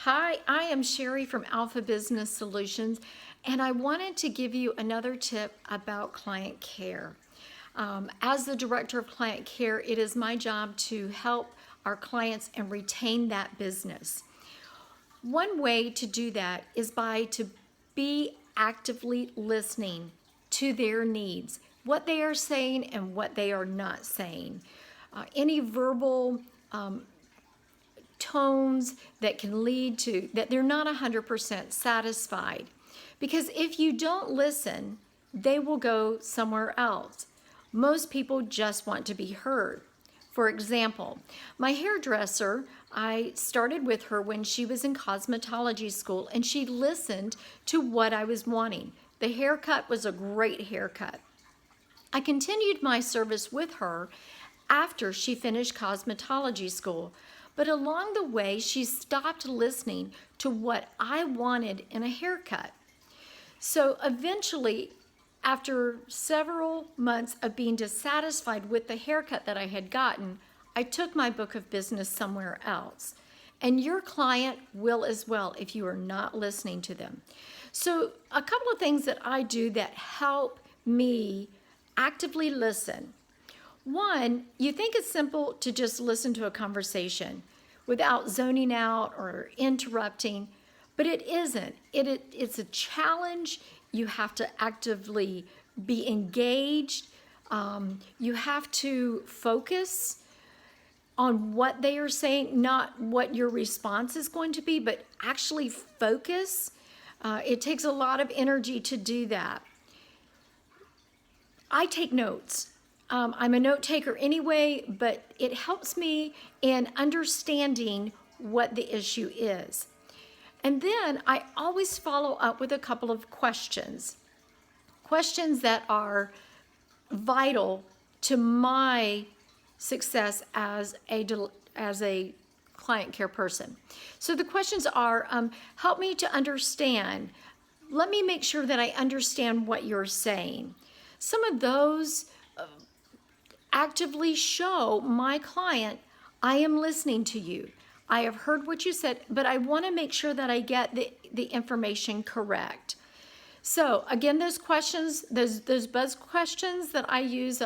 Hi, I am Sherri from Alpha Business Solutions, and I wanted to give you another tip about client care. As the Director of Client Care, it is my job to help our clients and retain that business. One way to do that is to be actively listening to their needs, what they are saying and what they are not saying. Any verbal tones that can lead to that they're not 100% satisfied. Because if you don't listen, they will go somewhere else. Most people just want to be heard. For example, my hairdresser, I started with her when she was in cosmetology school, and she listened to what I was wanting. The haircut was a great haircut. I continued my service with her after she finished cosmetology school, but along the way, she stopped listening to what I wanted in a haircut. So eventually, after several months of being dissatisfied with the haircut that I had gotten, I took my book of business somewhere else. And your client will as well if you are not listening to them. So a couple of things that I do that help me actively listen. One, you think it's simple to just listen to a conversation without zoning out or interrupting, but it isn't. It's a challenge. You have to actively be engaged. You have to focus on what they are saying, not what your response is going to be, but actually focus. It takes a lot of energy to do that. I take notes. I'm a note taker anyway, but it helps me in understanding what the issue is. And then I always follow up with a couple of questions that are vital to my success as a client care person. So the questions are, help me to understand. Let me make sure that I understand what you're saying. Some of those actively show my client, I am listening to you. I have heard what you said, but I want to make sure that I get the information correct. So again, those questions, those buzz questions that I use,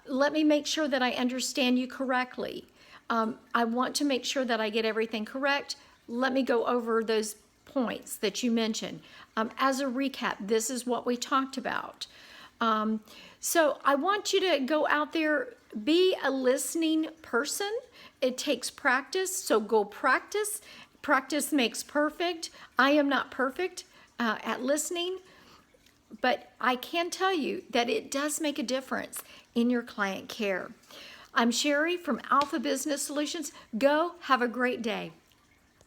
let me make sure that I understand you correctly. I want to make sure that I get everything correct. Let me go over those points that you mentioned. As a recap, this is what we talked about. So I want you to go out there, be a listening person. It takes practice, so go practice. Practice makes perfect. I am not perfect at listening, but I can tell you that it does make a difference in your client care. I'm Sherri from Alpha Business Solutions. Go have a great day.